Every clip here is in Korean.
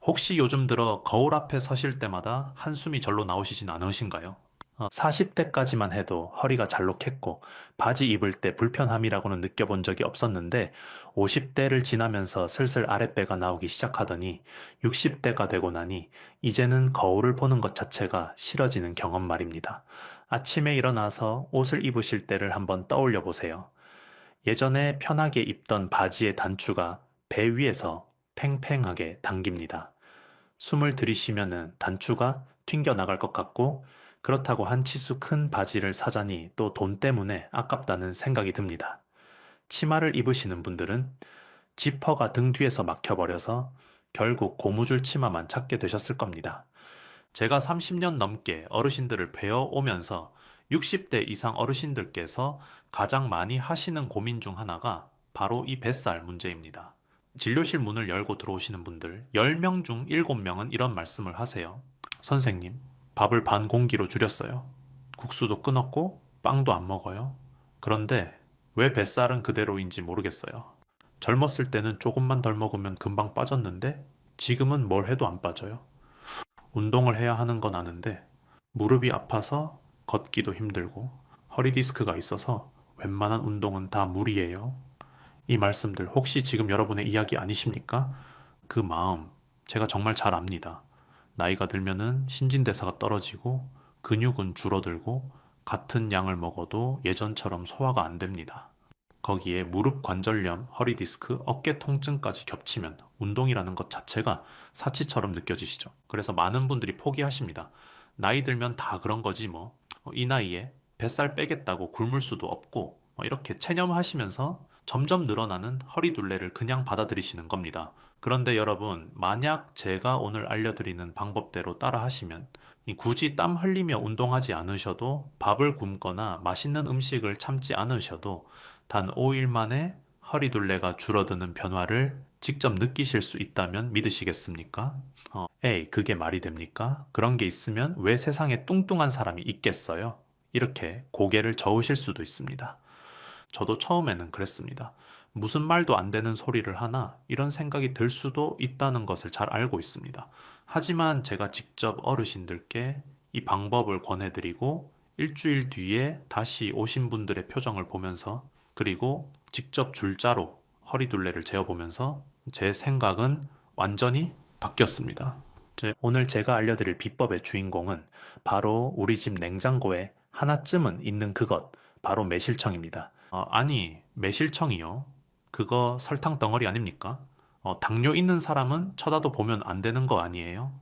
혹시 요즘 들어 거울 앞에 서실 때마다 한숨이 절로 나오시진 않으신가요? 40대까지만 해도 허리가 잘록했고 바지 입을 때 불편함이라고는 느껴본 적이 없었는데 50대를 지나면서 슬슬 아랫배가 나오기 시작하더니 60대가 되고 나니 이제는 거울을 보는 것 자체가 싫어지는 경험 말입니다. 아침에 일어나서 옷을 입으실 때를 한번 떠올려 보세요. 예전에 편하게 입던 바지의 단추가 배 위에서 팽팽하게 당깁니다. 숨을 들이쉬면은 단추가 튕겨 나갈 것 같고 그렇다고 한 치수 큰 바지를 사자니 또 돈 때문에 아깝다는 생각이 듭니다. 치마를 입으시는 분들은 지퍼가 등 뒤에서 막혀버려서 결국 고무줄 치마만 찾게 되셨을 겁니다. 제가 30년 넘게 어르신들을 배워오면서 60대 이상 어르신들께서 가장 많이 하시는 고민 중 하나가 바로 이 뱃살 문제입니다. 진료실 문을 열고 들어오시는 분들 10명 중 7명은 이런 말씀을 하세요. 선생님, 밥을 반 공기로 줄였어요. 국수도 끊었고 빵도 안 먹어요. 그런데 왜 뱃살은 그대로인지 모르겠어요. 젊었을 때는 조금만 덜 먹으면 금방 빠졌는데 지금은 뭘 해도 안 빠져요. 운동을 해야 하는 건 아는데 무릎이 아파서 걷기도 힘들고 허리 디스크가 있어서 웬만한 운동은 다 무리예요. 이 말씀들 혹시 지금 여러분의 이야기 아니십니까? 그 마음 제가 정말 잘 압니다. 나이가 들면은 신진대사가 떨어지고 근육은 줄어들고 같은 양을 먹어도 예전처럼 소화가 안 됩니다. 거기에 무릎 관절염, 허리 디스크, 어깨 통증까지 겹치면 운동이라는 것 자체가 사치처럼 느껴지시죠. 그래서 많은 분들이 포기하십니다. 나이 들면 다 그런 거지 뭐. 이 나이에 뱃살 빼겠다고 굶을 수도 없고 이렇게 체념하시면서 점점 늘어나는 허리 둘레를 그냥 받아들이시는 겁니다. 그런데 여러분, 만약 제가 오늘 알려드리는 방법대로 따라 하시면 굳이 땀 흘리며 운동하지 않으셔도 밥을 굶거나 맛있는 음식을 참지 않으셔도 단 5일 만에 허리둘레가 줄어드는 변화를 직접 느끼실 수 있다면 믿으시겠습니까? 에이, 그게 말이 됩니까? 그런 게 있으면 왜 세상에 뚱뚱한 사람이 있겠어요? 이렇게 고개를 저으실 수도 있습니다. 저도 처음에는 그랬습니다. 무슨 말도 안 되는 소리를 하나 이런 생각이 들 수도 있다는 것을 잘 알고 있습니다. 하지만 제가 직접 어르신들께 이 방법을 권해드리고 일주일 뒤에 다시 오신 분들의 표정을 보면서 그리고 직접 줄자로 허리둘레를 재어보면서 제 생각은 완전히 바뀌었습니다. 오늘 제가 알려드릴 비법의 주인공은 바로 우리 집 냉장고에 하나쯤은 있는 그것, 바로 매실청입니다. 아니, 매실청이요? 그거 설탕 덩어리 아닙니까? 당뇨 있는 사람은 쳐다도 보면 안 되는 거 아니에요?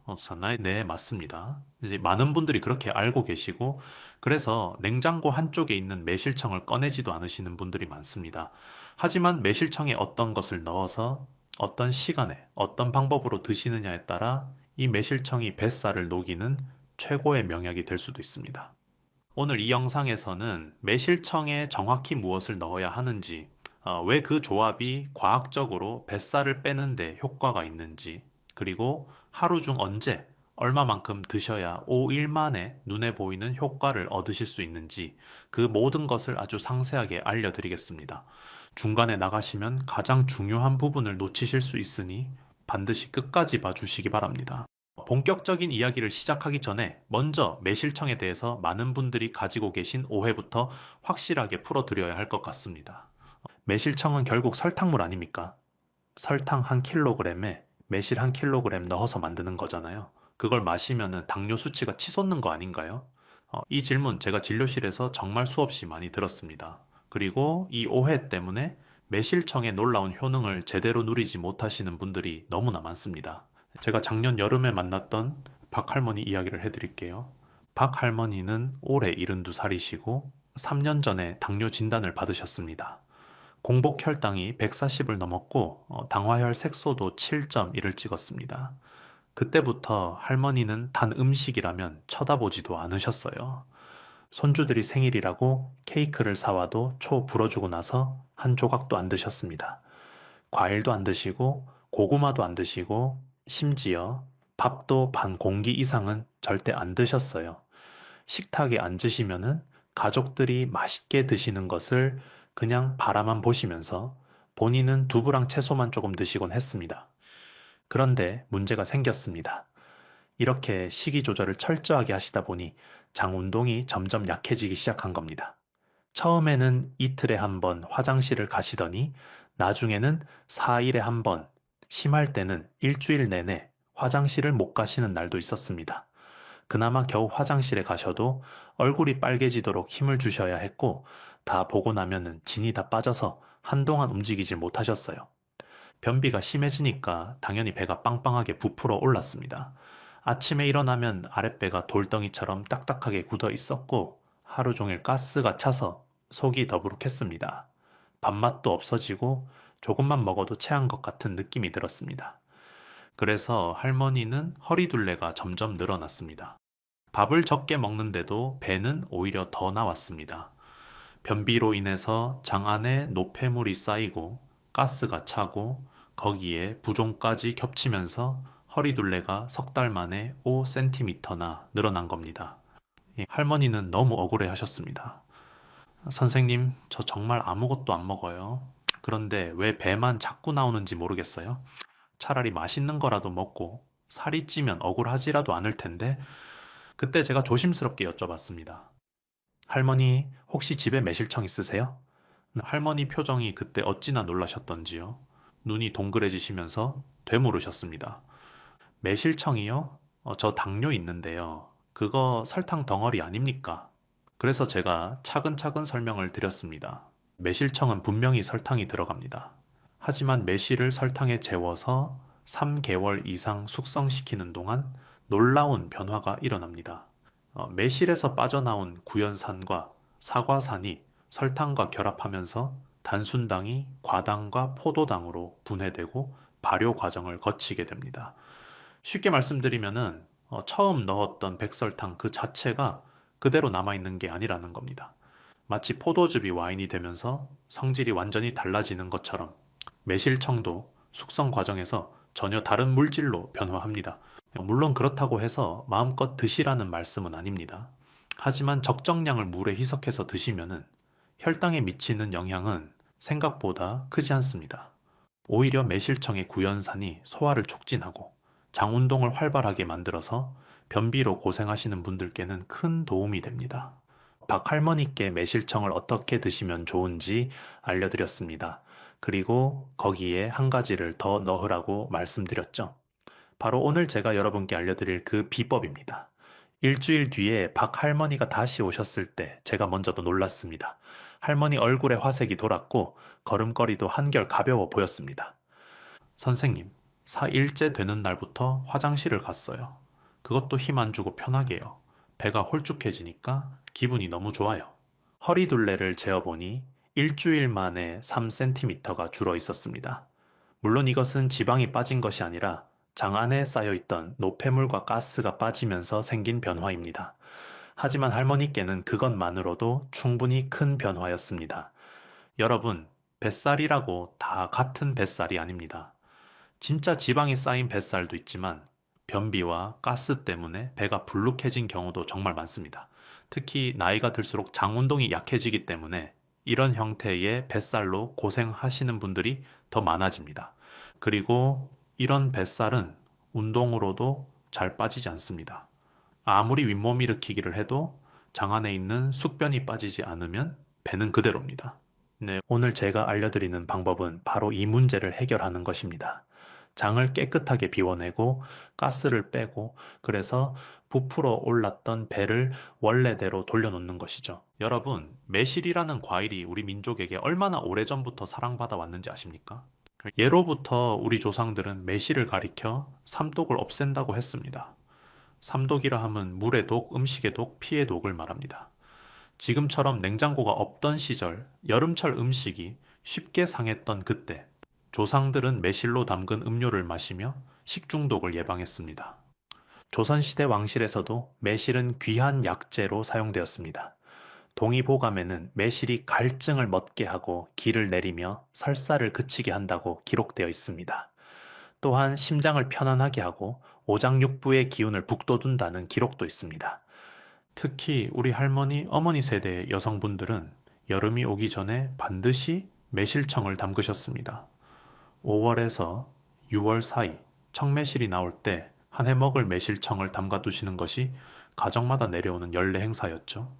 네, 맞습니다. 이제 많은 분들이 그렇게 알고 계시고, 그래서 냉장고 한쪽에 있는 매실청을 꺼내지도 않으시는 분들이 많습니다. 하지만 매실청에 어떤 것을 넣어서 어떤 시간에 어떤 방법으로 드시느냐에 따라 이 매실청이 뱃살을 녹이는 최고의 명약이 될 수도 있습니다. 오늘 이 영상에서는 매실청에 정확히 무엇을 넣어야 하는지, 왜 그 조합이 과학적으로 뱃살을 빼는데 효과가 있는지, 그리고 하루 중 언제, 얼마만큼 드셔야 5일 만에 눈에 보이는 효과를 얻으실 수 있는지, 그 모든 것을 아주 상세하게 알려드리겠습니다. 중간에 나가시면 가장 중요한 부분을 놓치실 수 있으니 반드시 끝까지 봐주시기 바랍니다. 본격적인 이야기를 시작하기 전에 먼저 매실청에 대해서 많은 분들이 가지고 계신 오해부터 확실하게 풀어드려야 할 것 같습니다. 매실청은 결국 설탕물 아닙니까? 설탕 한 킬로그램에 매실 한 킬로그램 넣어서 만드는 거잖아요. 그걸 마시면 당뇨 수치가 치솟는 거 아닌가요? 이 질문 제가 진료실에서 정말 수없이 많이 들었습니다. 그리고 이 오해 때문에 매실청의 놀라운 효능을 제대로 누리지 못하시는 분들이 너무나 많습니다. 제가 작년 여름에 만났던 박 할머니 이야기를 해드릴게요. 박 할머니는 올해 72살이시고 3년 전에 당뇨 진단을 받으셨습니다. 공복 혈당이 140을 넘었고 당화혈 색소도 7.1을 찍었습니다. 그때부터 할머니는 단 음식이라면 쳐다보지도 않으셨어요. 손주들이 생일이라고 케이크를 사와도 초 불어주고 나서 한 조각도 안 드셨습니다. 과일도 안 드시고 고구마도 안 드시고 심지어 밥도 반 공기 이상은 절대 안 드셨어요. 식탁에 앉으시면은 가족들이 맛있게 드시는 것을 그냥 바라만 보시면서 본인은 두부랑 채소만 조금 드시곤 했습니다. 그런데 문제가 생겼습니다. 이렇게 식이 조절을 철저하게 하시다 보니 장운동이 점점 약해지기 시작한 겁니다. 처음에는 이틀에 한 번 화장실을 가시더니 나중에는 4일에 한 번, 심할 때는 일주일 내내 화장실을 못 가시는 날도 있었습니다. 그나마 겨우 화장실에 가셔도 얼굴이 빨개지도록 힘을 주셔야 했고 다 보고 나면은 진이 다 빠져서 한동안 움직이질 못하셨어요. 변비가 심해지니까 당연히 배가 빵빵하게 부풀어 올랐습니다. 아침에 일어나면 아랫배가 돌덩이처럼 딱딱하게 굳어 있었고 하루 종일 가스가 차서 속이 더부룩했습니다. 밥맛도 없어지고 조금만 먹어도 체한 것 같은 느낌이 들었습니다. 그래서 할머니는 허리둘레가 점점 늘어났습니다. 밥을 적게 먹는데도 배는 오히려 더 나왔습니다. 변비로 인해서 장 안에 노폐물이 쌓이고 가스가 차고 거기에 부종까지 겹치면서 허리둘레가 석 달 만에 5cm나 늘어난 겁니다. 할머니는 너무 억울해 하셨습니다. 선생님, 저 정말 아무것도 안 먹어요. 그런데 왜 배만 자꾸 나오는지 모르겠어요. 차라리 맛있는 거라도 먹고 살이 찌면 억울하지라도 않을 텐데. 그때 제가 조심스럽게 여쭤봤습니다. 할머니, 혹시 집에 매실청 있으세요? 할머니 표정이 그때 어찌나 놀라셨던지요. 눈이 동그래지시면서 되물으셨습니다. 매실청이요? 저 당뇨 있는데요. 그거 설탕 덩어리 아닙니까? 그래서 제가 차근차근 설명을 드렸습니다. 매실청은 분명히 설탕이 들어갑니다. 하지만 매실을 설탕에 재워서 3개월 이상 숙성시키는 동안 놀라운 변화가 일어납니다. 매실에서 빠져나온 구연산과 사과산이 설탕과 결합하면서 단순당이 과당과 포도당으로 분해되고 발효 과정을 거치게 됩니다. 쉽게 말씀드리면은 처음 넣었던 백설탕 그 자체가 그대로 남아있는 게 아니라는 겁니다. 마치 포도즙이 와인이 되면서 성질이 완전히 달라지는 것처럼 매실청도 숙성 과정에서 전혀 다른 물질로 변화합니다. 물론 그렇다고 해서 마음껏 드시라는 말씀은 아닙니다. 하지만 적정량을 물에 희석해서 드시면은 혈당에 미치는 영향은 생각보다 크지 않습니다. 오히려 매실청의 구연산이 소화를 촉진하고 장운동을 활발하게 만들어서 변비로 고생하시는 분들께는 큰 도움이 됩니다. 박할머니께 매실청을 어떻게 드시면 좋은지 알려드렸습니다. 그리고 거기에 한 가지를 더 넣으라고 말씀드렸죠. 바로 오늘 제가 여러분께 알려드릴 그 비법입니다. 일주일 뒤에 박할머니가 다시 오셨을 때 제가 먼저도 놀랐습니다. 할머니 얼굴에 화색이 돌았고 걸음걸이도 한결 가벼워 보였습니다. 선생님, 4일째 되는 날부터 화장실을 갔어요. 그것도 힘 안 주고 편하게요. 배가 홀쭉해지니까 기분이 너무 좋아요. 허리둘레를 재어보니 일주일 만에 3cm가 줄어 있었습니다. 물론 이것은 지방이 빠진 것이 아니라 장 안에 쌓여있던 노폐물과 가스가 빠지면서 생긴 변화입니다. 하지만 할머니께는 그것만으로도 충분히 큰 변화였습니다. 여러분, 뱃살이라고 다 같은 뱃살이 아닙니다. 진짜 지방이 쌓인 뱃살도 있지만 변비와 가스 때문에 배가 불룩해진 경우도 정말 많습니다. 특히 나이가 들수록 장 운동이 약해지기 때문에 이런 형태의 뱃살로 고생하시는 분들이 더 많아집니다. 그리고 이런 뱃살은 운동으로도 잘 빠지지 않습니다. 아무리 윗몸 일으키기를 해도 장 안에 있는 숙변이 빠지지 않으면 배는 그대로입니다. 네, 오늘 제가 알려드리는 방법은 바로 이 문제를 해결하는 것입니다. 장을 깨끗하게 비워내고 가스를 빼고 그래서 부풀어 올랐던 배를 원래대로 돌려놓는 것이죠. 여러분, 매실이라는 과일이 우리 민족에게 얼마나 오래전부터 사랑받아 왔는지 아십니까? 예로부터 우리 조상들은 매실을 가리켜 삼독을 없앤다고 했습니다. 삼독이라 함은 물의 독, 음식의 독, 피의 독을 말합니다. 지금처럼 냉장고가 없던 시절, 여름철 음식이 쉽게 상했던 그때, 조상들은 매실로 담근 음료를 마시며 식중독을 예방했습니다. 조선시대 왕실에서도 매실은 귀한 약재로 사용되었습니다. 동의보감에는 매실이 갈증을 멎게 하고 기를 내리며 설사를 그치게 한다고 기록되어 있습니다. 또한 심장을 편안하게 하고 오장육부의 기운을 북돋운다는 기록도 있습니다. 특히 우리 할머니, 어머니 세대의 여성분들은 여름이 오기 전에 반드시 매실청을 담그셨습니다. 5월에서 6월 사이 청매실이 나올 때 한 해 먹을 매실청을 담가 두시는 것이 가정마다 내려오는 연례 행사였죠.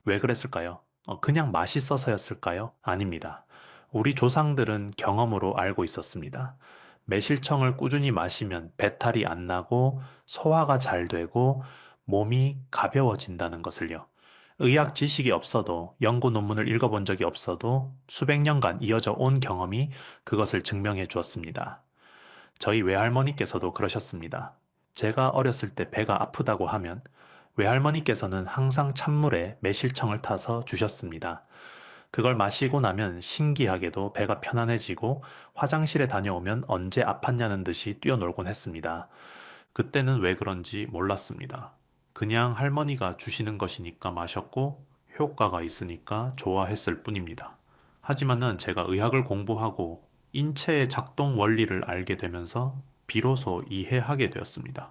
왜 그랬을까요? 그냥 맛있어서였을까요? 아닙니다. 우리 조상들은 경험으로 알고 있었습니다. 매실청을 꾸준히 마시면 배탈이 안 나고 소화가 잘 되고 몸이 가벼워진다는 것을요. 의학 지식이 없어도 연구 논문을 읽어본 적이 없어도 수백 년간 이어져 온 경험이 그것을 증명해 주었습니다. 저희 외할머니께서도 그러셨습니다. 제가 어렸을 때 배가 아프다고 하면 외할머니께서는 항상 찬물에 매실청을 타서 주셨습니다. 그걸 마시고 나면 신기하게도 배가 편안해지고 화장실에 다녀오면 언제 아팠냐는 듯이 뛰어놀곤 했습니다. 그때는 왜 그런지 몰랐습니다. 그냥 할머니가 주시는 것이니까 마셨고 효과가 있으니까 좋아했을 뿐입니다. 하지만은 제가 의학을 공부하고 인체의 작동 원리를 알게 되면서 비로소 이해하게 되었습니다.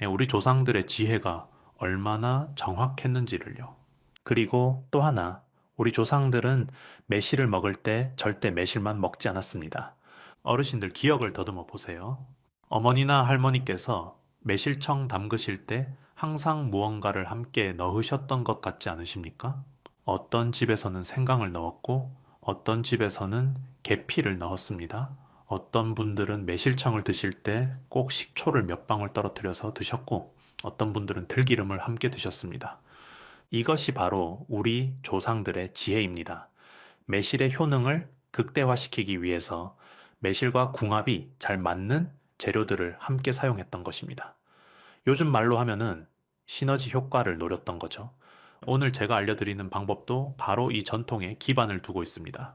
우리 조상들의 지혜가 얼마나 정확했는지를요. 그리고 또 하나, 우리 조상들은 매실을 먹을 때 절대 매실만 먹지 않았습니다. 어르신들 기억을 더듬어 보세요. 어머니나 할머니께서 매실청 담그실 때 항상 무언가를 함께 넣으셨던 것 같지 않으십니까? 어떤 집에서는 생강을 넣었고, 어떤 집에서는 계피를 넣었습니다. 어떤 분들은 매실청을 드실 때 꼭 식초를 몇 방울 떨어뜨려서 드셨고, 어떤 분들은 들기름을 함께 드셨습니다. 이것이 바로 우리 조상들의 지혜입니다. 매실의 효능을 극대화시키기 위해서 매실과 궁합이 잘 맞는 재료들을 함께 사용했던 것입니다. 요즘 말로 하면은 시너지 효과를 노렸던 거죠. 오늘 제가 알려드리는 방법도 바로 이 전통에 기반을 두고 있습니다.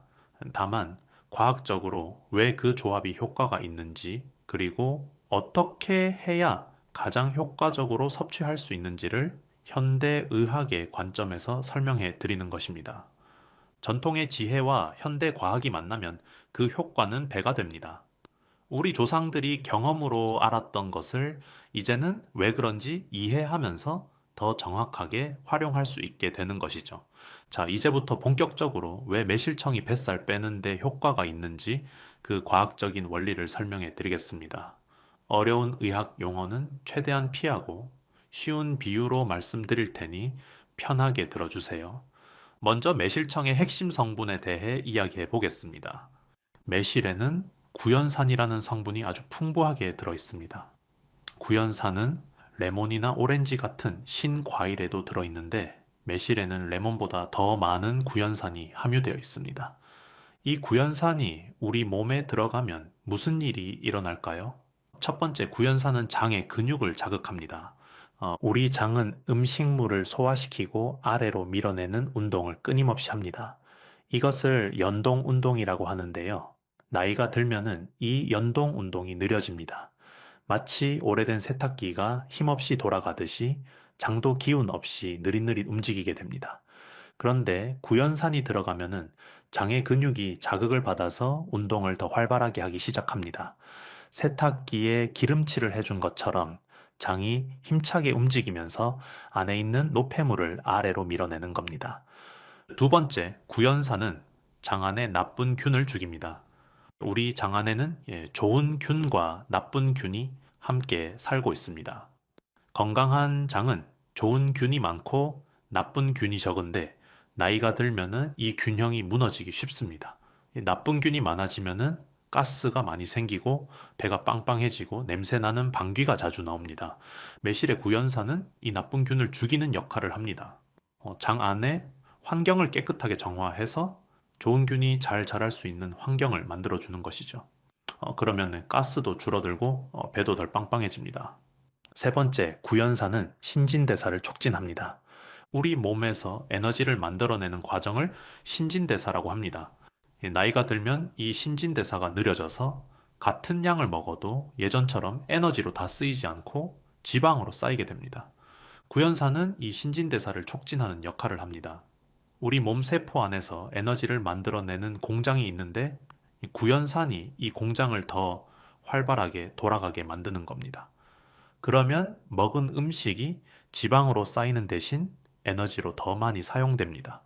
다만 과학적으로 왜 그 조합이 효과가 있는지, 그리고 어떻게 해야 가장 효과적으로 섭취할 수 있는지를 현대 의학의 관점에서 설명해 드리는 것입니다. 전통의 지혜와 현대 과학이 만나면 그 효과는 배가 됩니다. 우리 조상들이 경험으로 알았던 것을 이제는 왜 그런지 이해하면서 더 정확하게 활용할 수 있게 되는 것이죠. 자, 이제부터 본격적으로 왜 매실청이 뱃살 빼는데 효과가 있는지 그 과학적인 원리를 설명해 드리겠습니다. 어려운 의학 용어는 최대한 피하고 쉬운 비유로 말씀드릴 테니 편하게 들어주세요. 먼저 매실청의 핵심 성분에 대해 이야기해 보겠습니다. 매실에는 구연산이라는 성분이 아주 풍부하게 들어 있습니다. 구연산은 레몬이나 오렌지 같은 신과일에도 들어 있는데 매실에는 레몬보다 더 많은 구연산이 함유되어 있습니다. 이 구연산이 우리 몸에 들어가면 무슨 일이 일어날까요? 첫 번째, 구연산은 장의 근육을 자극합니다. 우리 장은 음식물을 소화시키고 아래로 밀어내는 운동을 끊임없이 합니다. 이것을 연동 운동이라고 하는데요. 나이가 들면은 이 연동 운동이 느려집니다. 마치 오래된 세탁기가 힘없이 돌아가듯이 장도 기운 없이 느릿느릿 움직이게 됩니다. 그런데 구연산이 들어가면은 장의 근육이 자극을 받아서 운동을 더 활발하게 하기 시작합니다. 세탁기에 기름칠을 해준 것처럼 장이 힘차게 움직이면서 안에 있는 노폐물을 아래로 밀어내는 겁니다. 두 번째, 구연산은 장 안에 나쁜 균을 죽입니다. 우리 장 안에는 좋은 균과 나쁜 균이 함께 살고 있습니다. 건강한 장은 좋은 균이 많고 나쁜 균이 적은데 나이가 들면은 이 균형이 무너지기 쉽습니다. 나쁜 균이 많아지면은 가스가 많이 생기고 배가 빵빵해지고 냄새나는 방귀가 자주 나옵니다. 매실의 구연산은 이 나쁜 균을 죽이는 역할을 합니다. 장 안에 환경을 깨끗하게 정화해서 좋은 균이 잘 자랄 수 있는 환경을 만들어주는 것이죠. 그러면 가스도 줄어들고 배도 덜 빵빵해집니다. 세 번째, 구연산은 신진대사를 촉진합니다. 우리 몸에서 에너지를 만들어내는 과정을 신진대사라고 합니다. 나이가 들면 이 신진대사가 느려져서 같은 양을 먹어도 예전처럼 에너지로 다 쓰이지 않고 지방으로 쌓이게 됩니다. 구연산은 이 신진대사를 촉진하는 역할을 합니다. 우리 몸 세포 안에서 에너지를 만들어내는 공장이 있는데 이 구연산이 이 공장을 더 활발하게 돌아가게 만드는 겁니다. 그러면 먹은 음식이 지방으로 쌓이는 대신 에너지로 더 많이 사용됩니다.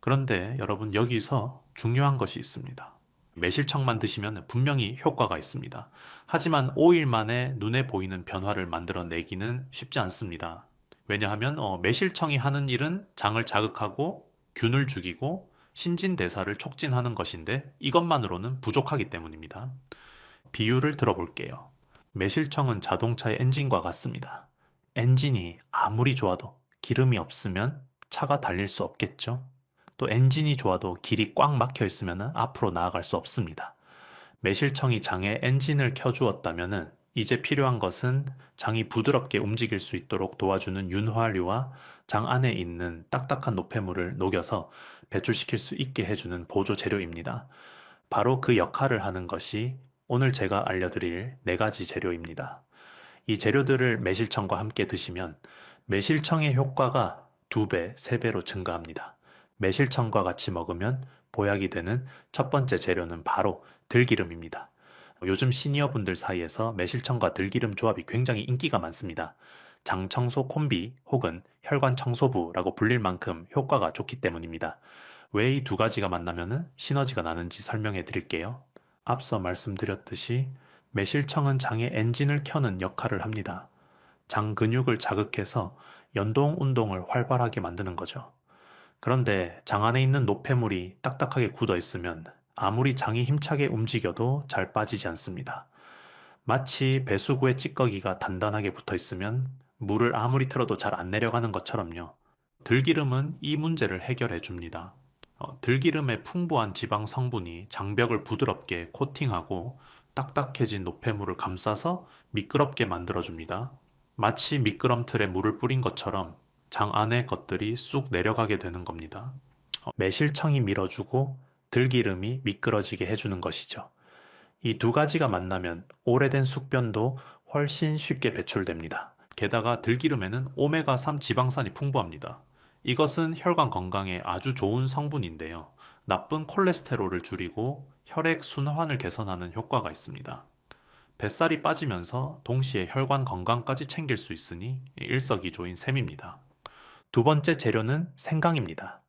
그런데 여러분 여기서 중요한 것이 있습니다. 매실청만 드시면 분명히 효과가 있습니다. 하지만 5일 만에 눈에 보이는 변화를 만들어내기는 쉽지 않습니다. 왜냐하면 매실청이 하는 일은 장을 자극하고 균을 죽이고 신진대사를 촉진하는 것인데 이것만으로는 부족하기 때문입니다. 비유를 들어볼게요. 매실청은 자동차의 엔진과 같습니다. 엔진이 아무리 좋아도 기름이 없으면 차가 달릴 수 없겠죠? 또 엔진이 좋아도 길이 꽉 막혀 있으면 앞으로 나아갈 수 없습니다. 매실청이 장에 엔진을 켜주었다면 이제 필요한 것은 장이 부드럽게 움직일 수 있도록 도와주는 윤활유와 장 안에 있는 딱딱한 노폐물을 녹여서 배출시킬 수 있게 해주는 보조 재료입니다. 바로 그 역할을 하는 것이 오늘 제가 알려드릴 4가지 재료입니다. 이 재료들을 매실청과 함께 드시면 매실청의 효과가 2배, 3배로 증가합니다. 매실청과 같이 먹으면 보약이 되는 첫 번째 재료는 바로 들기름입니다. 요즘 시니어분들 사이에서 매실청과 들기름 조합이 굉장히 인기가 많습니다. 장청소 콤비 혹은 혈관 청소부라고 불릴 만큼 효과가 좋기 때문입니다. 왜 이 2가지가 만나면 시너지가 나는지 설명해 드릴게요. 앞서 말씀드렸듯이 매실청은 장의 엔진을 켜는 역할을 합니다. 장 근육을 자극해서 연동 운동을 활발하게 만드는 거죠. 그런데 장 안에 있는 노폐물이 딱딱하게 굳어 있으면 아무리 장이 힘차게 움직여도 잘 빠지지 않습니다. 마치 배수구에 찌꺼기가 단단하게 붙어 있으면 물을 아무리 틀어도 잘 안 내려가는 것처럼요. 들기름은 이 문제를 해결해 줍니다. 들기름의 풍부한 지방 성분이 장벽을 부드럽게 코팅하고 딱딱해진 노폐물을 감싸서 미끄럽게 만들어줍니다. 마치 미끄럼틀에 물을 뿌린 것처럼 장 안의 것들이 쑥 내려가게 되는 겁니다. 매실청이 밀어주고 들기름이 미끄러지게 해주는 것이죠. 이 2가지가 만나면 오래된 숙변도 훨씬 쉽게 배출됩니다. 게다가 들기름에는 오메가3 지방산이 풍부합니다. 이것은 혈관 건강에 아주 좋은 성분인데요. 나쁜 콜레스테롤을 줄이고 혈액 순환을 개선하는 효과가 있습니다. 뱃살이 빠지면서 동시에 혈관 건강까지 챙길 수 있으니 일석이조인 셈입니다. 2번째 재료는 생강입니다.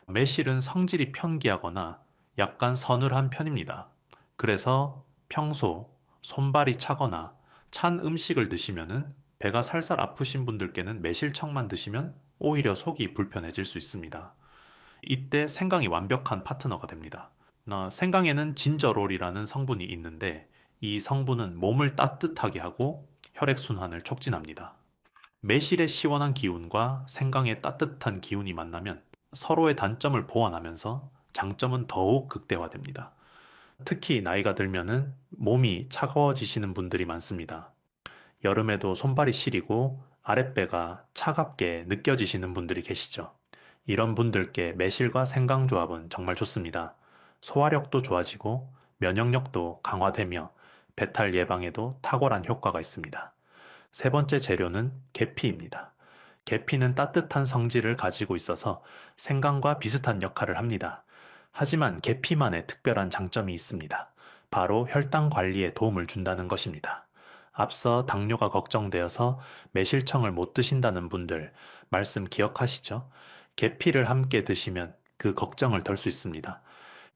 매실은 성질이 편기하거나 약간 서늘한 편입니다. 그래서 평소 손발이 차거나 찬 음식을 드시면 배가 살살 아프신 분들께는 매실청만 드시면 오히려 속이 불편해질 수 있습니다. 이때 생강이 완벽한 파트너가 됩니다. 생강에는 진저롤이라는 성분이 있는데 이 성분은 몸을 따뜻하게 하고 혈액순환을 촉진합니다. 매실의 시원한 기운과 생강의 따뜻한 기운이 만나면 서로의 단점을 보완하면서 장점은 더욱 극대화됩니다. 특히 나이가 들면은 몸이 차가워지시는 분들이 많습니다. 여름에도 손발이 시리고 아랫배가 차갑게 느껴지시는 분들이 계시죠. 이런 분들께 매실과 생강 조합은 정말 좋습니다. 소화력도 좋아지고 면역력도 강화되며 배탈 예방에도 탁월한 효과가 있습니다. 3번째 재료는 계피입니다. 계피는 따뜻한 성질을 가지고 있어서 생강과 비슷한 역할을 합니다. 하지만 계피만의 특별한 장점이 있습니다. 바로 혈당 관리에 도움을 준다는 것입니다. 앞서 당뇨가 걱정되어서 매실청을 못 드신다는 분들 말씀 기억하시죠? 계피를 함께 드시면 그 걱정을 덜 수 있습니다.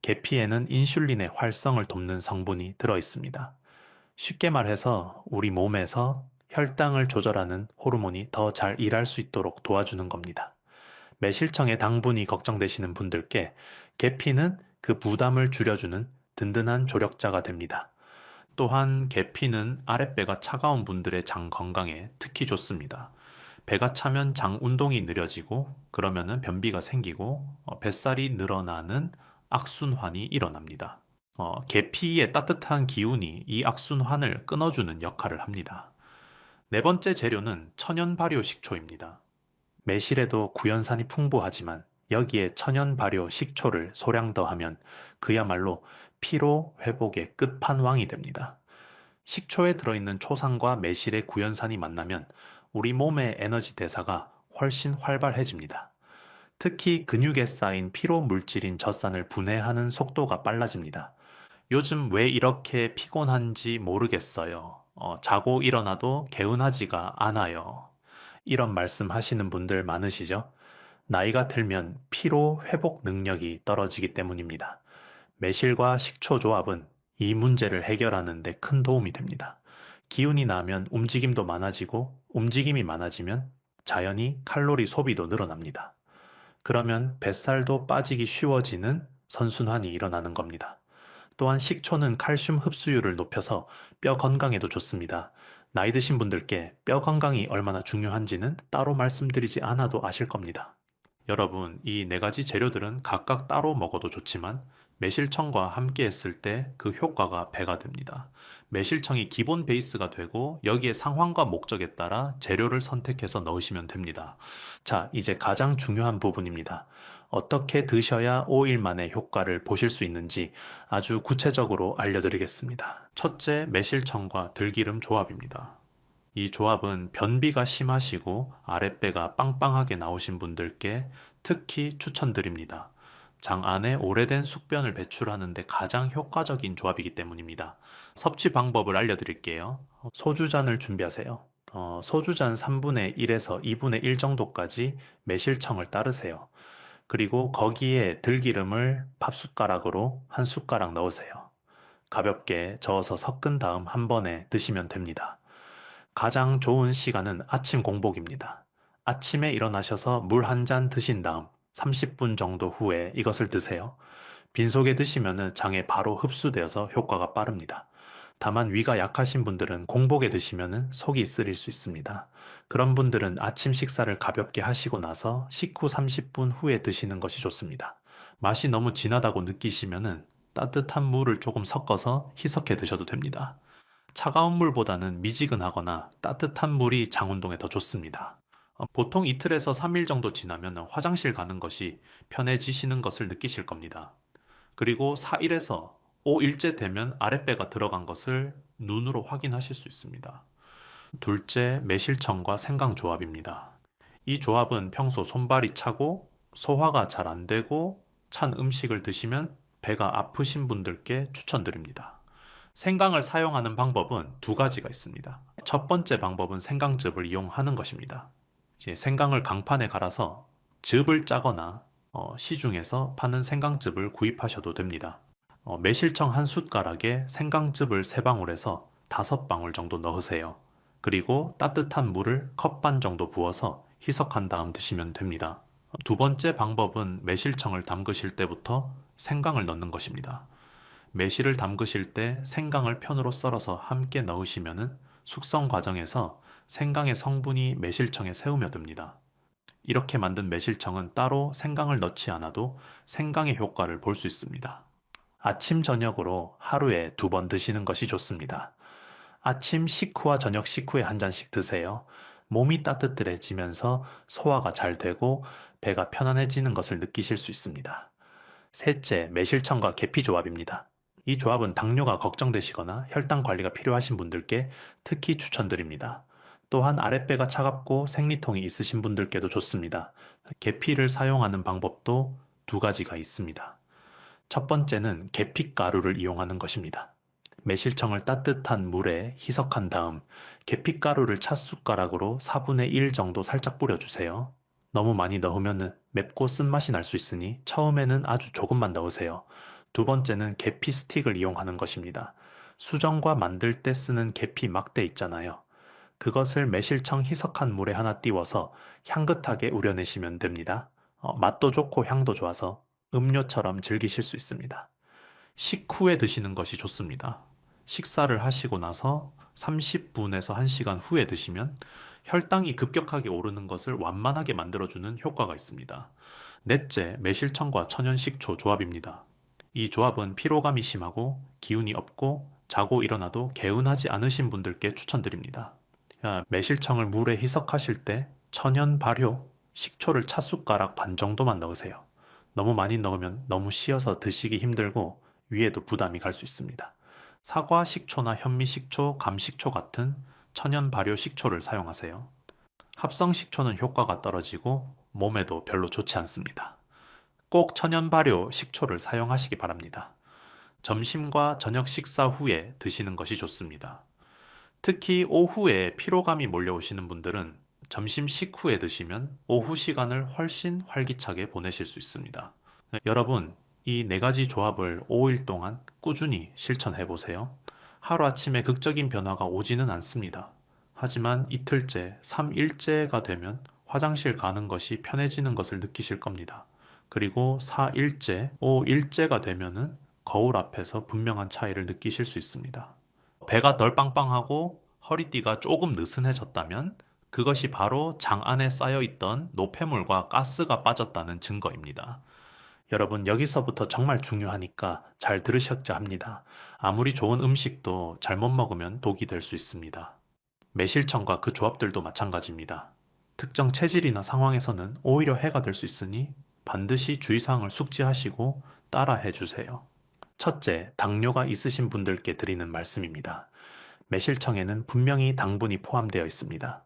계피에는 인슐린의 활성을 돕는 성분이 들어 있습니다. 쉽게 말해서 우리 몸에서 혈당을 조절하는 호르몬이 더 잘 일할 수 있도록 도와주는 겁니다. 매실청의 당분이 걱정되시는 분들께 계피는 그 부담을 줄여주는 든든한 조력자가 됩니다. 또한 계피는 아랫배가 차가운 분들의 장 건강에 특히 좋습니다. 배가 차면 장 운동이 느려지고 그러면은 변비가 생기고 뱃살이 늘어나는 악순환이 일어납니다. 계피의 따뜻한 기운이 이 악순환을 끊어주는 역할을 합니다. 4번째 재료는 천연 발효 식초입니다. 매실에도 구연산이 풍부하지만 여기에 천연 발효 식초를 소량 더하면 그야말로 피로 회복의 끝판왕이 됩니다. 식초에 들어있는 초산과 매실의 구연산이 만나면 우리 몸의 에너지 대사가 훨씬 활발해집니다. 특히 근육에 쌓인 피로 물질인 젖산을 분해하는 속도가 빨라집니다. 요즘 왜 이렇게 피곤한지 모르겠어요. 자고 일어나도 개운하지가 않아요. 이런 말씀 하시는 분들 많으시죠? 나이가 들면 피로 회복 능력이 떨어지기 때문입니다. 매실과 식초 조합은 이 문제를 해결하는 데 큰 도움이 됩니다. 기운이 나면 움직임도 많아지고 움직임이 많아지면 자연히 칼로리 소비도 늘어납니다. 그러면 뱃살도 빠지기 쉬워지는 선순환이 일어나는 겁니다. 또한 식초는 칼슘 흡수율을 높여서 뼈 건강에도 좋습니다. 나이 드신 분들께 뼈 건강이 얼마나 중요한지는 따로 말씀드리지 않아도 아실 겁니다. 여러분, 이 네 가지 재료들은 각각 따로 먹어도 좋지만 매실청과 함께 했을 때 그 효과가 배가 됩니다. 매실청이 기본 베이스가 되고 여기에 상황과 목적에 따라 재료를 선택해서 넣으시면 됩니다. 자, 이제 가장 중요한 부분입니다. 어떻게 드셔야 5일 만에 효과를 보실 수 있는지 아주 구체적으로 알려드리겠습니다. 첫째, 매실청과 들기름 조합입니다. 이 조합은 변비가 심하시고 아랫배가 빵빵하게 나오신 분들께 특히 추천드립니다. 장 안에 오래된 숙변을 배출하는 데 가장 효과적인 조합이기 때문입니다. 섭취 방법을 알려드릴게요. 소주잔을 준비하세요. 소주잔 3분의 1에서 2분의 1 정도까지 매실청을 따르세요. 그리고 거기에 들기름을 밥숟가락으로 한 숟가락 넣으세요. 가볍게 저어서 섞은 다음 한 번에 드시면 됩니다. 가장 좋은 시간은 아침 공복입니다. 아침에 일어나셔서 물 한 잔 드신 다음 30분 정도 후에 이것을 드세요. 빈속에 드시면 장에 바로 흡수되어서 효과가 빠릅니다. 다만 위가 약하신 분들은 공복에 드시면 속이 쓰릴 수 있습니다. 그런 분들은 아침 식사를 가볍게 하시고 나서 식후 30분 후에 드시는 것이 좋습니다. 맛이 너무 진하다고 느끼시면 따뜻한 물을 조금 섞어서 희석해 드셔도 됩니다. 차가운 물보다는 미지근하거나 따뜻한 물이 장운동에 더 좋습니다. 보통 이틀에서 3일 정도 지나면 화장실 가는 것이 편해지시는 것을 느끼실 겁니다. 그리고 4일에서 5일째 되면 아랫배가 들어간 것을 눈으로 확인하실 수 있습니다. 둘째, 매실청과 생강 조합입니다. 이 조합은 평소 손발이 차고 소화가 잘 안 되고 찬 음식을 드시면 배가 아프신 분들께 추천드립니다. 생강을 사용하는 방법은 두 가지가 있습니다. 첫 번째 방법은 생강즙을 이용하는 것입니다. 이제 생강을 강판에 갈아서 즙을 짜거나 시중에서 파는 생강즙을 구입하셔도 됩니다. 매실청 한 숟가락에 생강즙을 3방울에서 5방울 정도 넣으세요. 그리고 따뜻한 물을 컵반 정도 부어서 희석한 다음 드시면 됩니다. 두 번째 방법은 매실청을 담그실 때부터 생강을 넣는 것입니다. 매실을 담그실 때 생강을 편으로 썰어서 함께 넣으시면 숙성 과정에서 생강의 성분이 매실청에 새우며듭니다. 이렇게 만든 매실청은 따로 생강을 넣지 않아도 생강의 효과를 볼 수 있습니다. 아침 저녁으로 하루에 2번 드시는 것이 좋습니다. 아침 식후와 저녁 식후에 한 잔씩 드세요. 몸이 따뜻해지면서 소화가 잘 되고 배가 편안해지는 것을 느끼실 수 있습니다. 셋째, 매실청과 계피 조합입니다. 이 조합은 당뇨가 걱정되시거나 혈당 관리가 필요하신 분들께 특히 추천드립니다. 또한 아랫배가 차갑고 생리통이 있으신 분들께도 좋습니다. 계피를 사용하는 방법도 두 가지가 있습니다. 첫 번째는 계피가루를 이용하는 것입니다. 매실청을 따뜻한 물에 희석한 다음 계피가루를 찻숟가락으로 4분의 1 정도 살짝 뿌려주세요. 너무 많이 넣으면 맵고 쓴맛이 날 수 있으니 처음에는 아주 조금만 넣으세요. 두 번째는 계피 스틱을 이용하는 것입니다. 수정과 만들 때 쓰는 계피 막대 있잖아요. 그것을 매실청 희석한 물에 하나 띄워서 향긋하게 우려내시면 됩니다. 맛도 좋고 향도 좋아서 음료처럼 즐기실 수 있습니다. 식후에 드시는 것이 좋습니다. 식사를 하시고 나서 30분에서 1시간 후에 드시면 혈당이 급격하게 오르는 것을 완만하게 만들어주는 효과가 있습니다. 넷째, 매실청과 천연식초 조합입니다. 이 조합은 피로감이 심하고 기운이 없고 자고 일어나도 개운하지 않으신 분들께 추천드립니다. 매실청을 물에 희석하실 때 천연 발효, 식초를 찻숟가락 반 정도만 넣으세요. 너무 많이 넣으면 너무 씌어서 드시기 힘들고 위에도 부담이 갈 수 있습니다. 사과 식초나 현미 식초, 감 식초 같은 천연 발효 식초를 사용하세요. 합성 식초는 효과가 떨어지고 몸에도 별로 좋지 않습니다. 꼭 천연 발효 식초를 사용하시기 바랍니다. 점심과 저녁 식사 후에 드시는 것이 좋습니다. 특히 오후에 피로감이 몰려오시는 분들은 점심 식후에 드시면 오후 시간을 훨씬 활기차게 보내실 수 있습니다. 여러분, 이 네 가지 조합을 5일 동안 꾸준히 실천해 보세요. 하루아침에 극적인 변화가 오지는 않습니다. 하지만 이틀째, 3일째가 되면 화장실 가는 것이 편해지는 것을 느끼실 겁니다. 그리고 4일째, 5일째가 되면은 거울 앞에서 분명한 차이를 느끼실 수 있습니다. 배가 덜 빵빵하고 허리띠가 조금 느슨해졌다면 그것이 바로 장 안에 쌓여있던 노폐물과 가스가 빠졌다는 증거입니다. 여러분, 여기서부터 정말 중요하니까 잘 들으셨자 합니다. 아무리 좋은 음식도 잘못 먹으면 독이 될 수 있습니다. 매실청과 그 조합들도 마찬가지입니다. 특정 체질이나 상황에서는 오히려 해가 될 수 있으니 반드시 주의사항을 숙지하시고 따라해 주세요. 첫째, 당뇨가 있으신 분들께 드리는 말씀입니다. 매실청에는 분명히 당분이 포함되어 있습니다.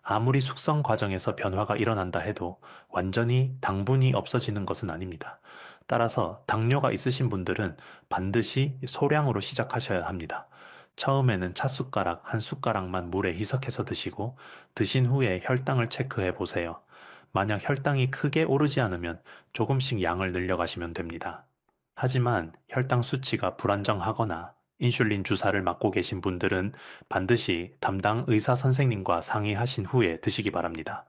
아무리 숙성 과정에서 변화가 일어난다 해도 완전히 당분이 없어지는 것은 아닙니다. 따라서 당뇨가 있으신 분들은 반드시 소량으로 시작하셔야 합니다. 처음에는 찻숟가락 한 숟가락만 물에 희석해서 드시고 드신 후에 혈당을 체크해 보세요. 만약 혈당이 크게 오르지 않으면 조금씩 양을 늘려가시면 됩니다. 하지만 혈당 수치가 불안정하거나 인슐린 주사를 맞고 계신 분들은 반드시 담당 의사 선생님과 상의하신 후에 드시기 바랍니다.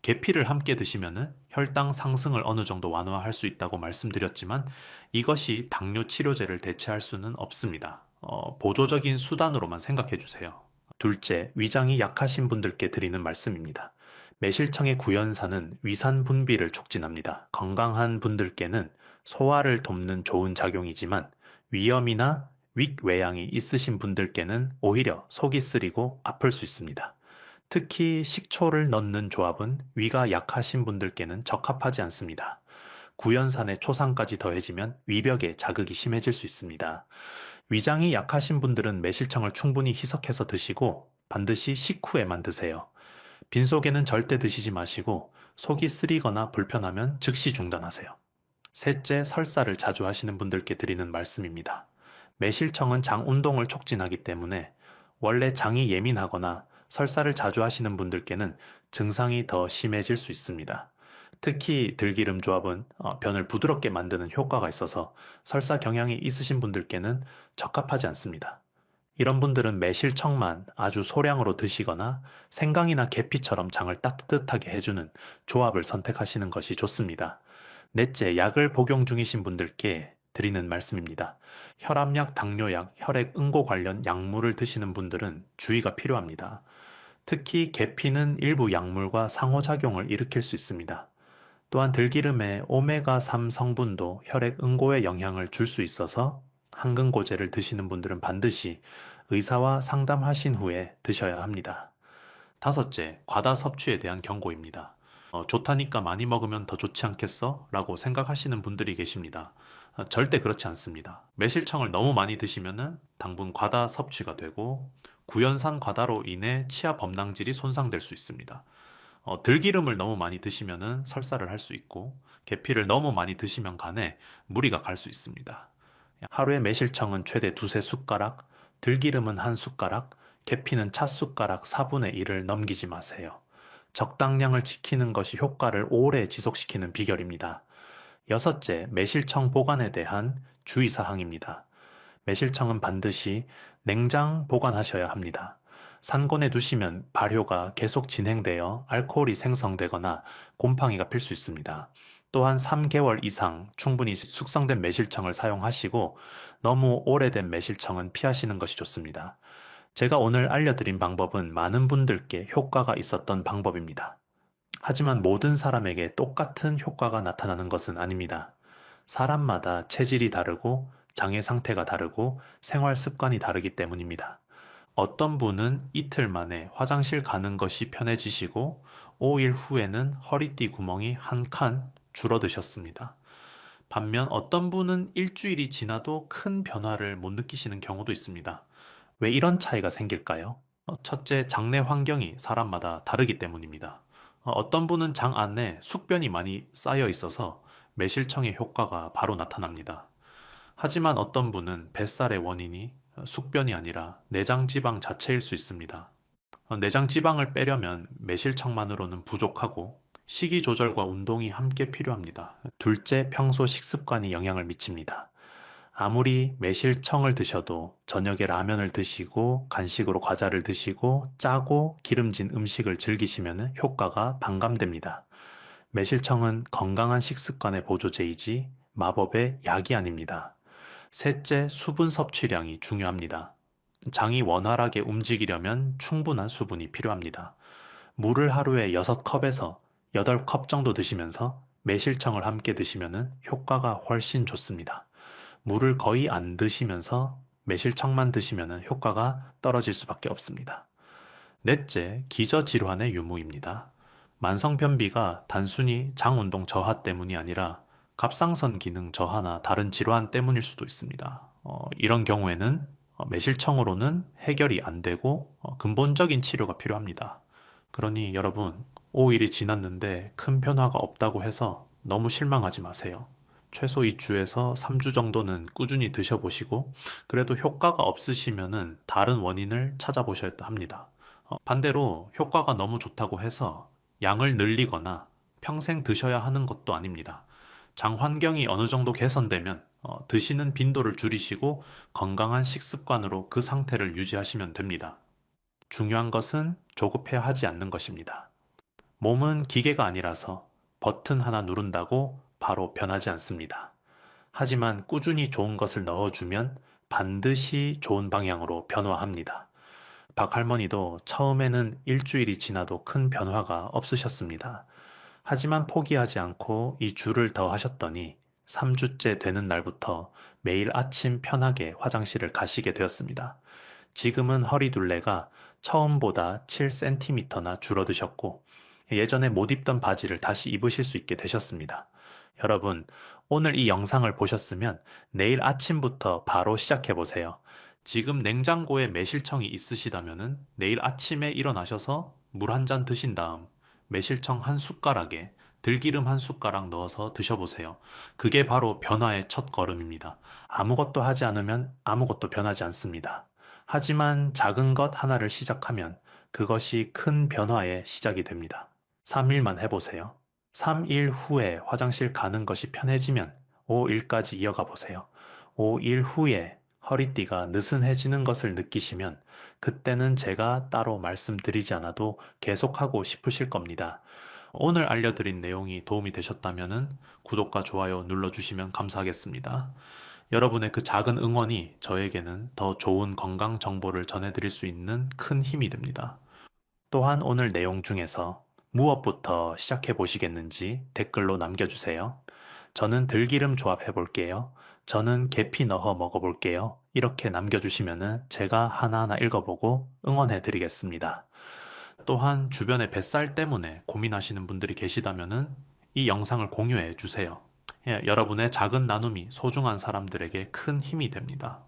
계피를 함께 드시면 혈당 상승을 어느 정도 완화할 수 있다고 말씀드렸지만 이것이 당뇨 치료제를 대체할 수는 없습니다. 보조적인 수단으로만 생각해 주세요. 둘째, 위장이 약하신 분들께 드리는 말씀입니다. 매실청의 구연산은 위산 분비를 촉진합니다. 건강한 분들께는 소화를 돕는 좋은 작용이지만 위염이나 윅외양이 있으신 분들께는 오히려 속이 쓰리고 아플 수 있습니다. 특히 식초를 넣는 조합은 위가 약하신 분들께는 적합하지 않습니다. 구연산의 초산까지 더해지면 위벽에 자극이 심해질 수 있습니다. 위장이 약하신 분들은 매실청을 충분히 희석해서 드시고 반드시 식후에만 드세요. 빈속에는 절대 드시지 마시고 속이 쓰리거나 불편하면 즉시 중단하세요. 셋째, 설사를 자주 하시는 분들께 드리는 말씀입니다. 매실청은 장 운동을 촉진하기 때문에 원래 장이 예민하거나 설사를 자주 하시는 분들께는 증상이 더 심해질 수 있습니다. 특히 들기름 조합은 변을 부드럽게 만드는 효과가 있어서 설사 경향이 있으신 분들께는 적합하지 않습니다. 이런 분들은 매실청만 아주 소량으로 드시거나 생강이나 계피처럼 장을 따뜻하게 해주는 조합을 선택하시는 것이 좋습니다. 넷째, 약을 복용 중이신 분들께 드리는 말씀입니다. 혈압약, 당뇨약, 혈액응고 관련 약물을 드시는 분들은 주의가 필요합니다. 특히 계피는 일부 약물과 상호작용을 일으킬 수 있습니다. 또한 들기름의 오메가3 성분도 혈액응고에 영향을 줄 수 있어서 항근고제를 드시는 분들은 반드시 의사와 상담하신 후에 드셔야 합니다. 다섯째, 과다 섭취에 대한 경고입니다. 좋다니까 많이 먹으면 더 좋지 않겠어? 라고 생각하시는 분들이 계십니다. 절대 그렇지 않습니다. 매실청을 너무 많이 드시면 당분 과다 섭취가 되고 구연산 과다로 인해 치아 범랑질이 손상될 수 있습니다. 들기름을 너무 많이 드시면 설사를 할 수 있고 계피를 너무 많이 드시면 간에 무리가 갈 수 있습니다. 하루에 매실청은 최대 두세 숟가락, 들기름은 한 숟가락, 계피는 찻숟가락 4분의 1을 넘기지 마세요. 적당량을 지키는 것이 효과를 오래 지속시키는 비결입니다. 여섯째, 매실청 보관에 대한 주의사항입니다. 매실청은 반드시 냉장 보관하셔야 합니다. 산곤에 두시면 발효가 계속 진행되어 알코올이 생성되거나 곰팡이가 필 수 있습니다. 또한 3개월 이상 충분히 숙성된 매실청을 사용하시고 너무 오래된 매실청은 피하시는 것이 좋습니다. 제가 오늘 알려드린 방법은 많은 분들께 효과가 있었던 방법입니다. 하지만 모든 사람에게 똑같은 효과가 나타나는 것은 아닙니다. 사람마다 체질이 다르고 장애 상태가 다르고 생활 습관이 다르기 때문입니다. 어떤 분은 이틀 만에 화장실 가는 것이 편해지시고 5일 후에는 허리띠 구멍이 한 칸 줄어드셨습니다. 반면 어떤 분은 일주일이 지나도 큰 변화를 못 느끼시는 경우도 있습니다. 왜 이런 차이가 생길까요? 첫째, 장내 환경이 사람마다 다르기 때문입니다. 어떤 분은 장 안에 숙변이 많이 쌓여 있어서 매실청의 효과가 바로 나타납니다. 하지만 어떤 분은 뱃살의 원인이 숙변이 아니라 내장 지방 자체일 수 있습니다. 내장 지방을 빼려면 매실청만으로는 부족하고 식이 조절과 운동이 함께 필요합니다. 둘째, 평소 식습관이 영향을 미칩니다. 아무리 매실청을 드셔도 저녁에 라면을 드시고 간식으로 과자를 드시고 짜고 기름진 음식을 즐기시면 효과가 반감됩니다. 매실청은 건강한 식습관의 보조제이지 마법의 약이 아닙니다. 셋째, 수분 섭취량이 중요합니다. 장이 원활하게 움직이려면 충분한 수분이 필요합니다. 물을 하루에 6컵에서 8컵 정도 드시면서 매실청을 함께 드시면 효과가 훨씬 좋습니다. 물을 거의 안 드시면서 매실청만 드시면 효과가 떨어질 수밖에 없습니다. 넷째, 기저질환의 유무입니다. 만성변비가 단순히 장운동 저하 때문이 아니라 갑상선 기능 저하나 다른 질환 때문일 수도 있습니다. 이런 경우에는 매실청으로는 해결이 안 되고 근본적인 치료가 필요합니다. 그러니 여러분, 5일이 지났는데 큰 변화가 없다고 해서 너무 실망하지 마세요. 최소 2주에서 3주 정도는 꾸준히 드셔보시고 그래도 효과가 없으시면은 다른 원인을 찾아보셔야 합니다. 반대로 효과가 너무 좋다고 해서 양을 늘리거나 평생 드셔야 하는 것도 아닙니다. 장 환경이 어느 정도 개선되면 드시는 빈도를 줄이시고 건강한 식습관으로 그 상태를 유지하시면 됩니다. 중요한 것은 조급해야 하지 않는 것입니다. 몸은 기계가 아니라서 버튼 하나 누른다고 바로 변하지 않습니다. 하지만 꾸준히 좋은 것을 넣어주면 반드시 좋은 방향으로 변화합니다. 박 할머니도 처음에는 일주일이 지나도 큰 변화가 없으셨습니다. 하지만 포기하지 않고 이 줄을 더 하셨더니 3주째 되는 날부터 매일 아침 편하게 화장실을 가시게 되었습니다. 지금은 허리둘레가 처음보다 7cm나 줄어드셨고 예전에 못 입던 바지를 다시 입으실 수 있게 되셨습니다. 여러분, 오늘 이 영상을 보셨으면 내일 아침부터 바로 시작해 보세요. 지금 냉장고에 매실청이 있으시다면 내일 아침에 일어나셔서 물 한 잔 드신 다음 매실청 한 숟가락에 들기름 한 숟가락 넣어서 드셔보세요. 그게 바로 변화의 첫 걸음입니다. 아무것도 하지 않으면 아무것도 변하지 않습니다. 하지만 작은 것 하나를 시작하면 그것이 큰 변화의 시작이 됩니다. 3일만 해보세요. 3일 후에 화장실 가는 것이 편해지면 5일까지 이어가 보세요. 5일 후에 허리띠가 느슨해지는 것을 느끼시면 그때는 제가 따로 말씀드리지 않아도 계속하고 싶으실 겁니다. 오늘 알려드린 내용이 도움이 되셨다면 구독과 좋아요 눌러주시면 감사하겠습니다. 여러분의 그 작은 응원이 저에게는 더 좋은 건강 정보를 전해드릴 수 있는 큰 힘이 됩니다. 또한 오늘 내용 중에서 무엇부터 시작해 보시겠는지 댓글로 남겨주세요. 저는 들기름 조합 해볼게요. 저는 계피 넣어 먹어볼게요. 이렇게 남겨주시면 제가 하나하나 읽어보고 응원해 드리겠습니다. 또한 주변에 뱃살 때문에 고민하시는 분들이 계시다면 이 영상을 공유해 주세요. 여러분의 작은 나눔이 소중한 사람들에게 큰 힘이 됩니다.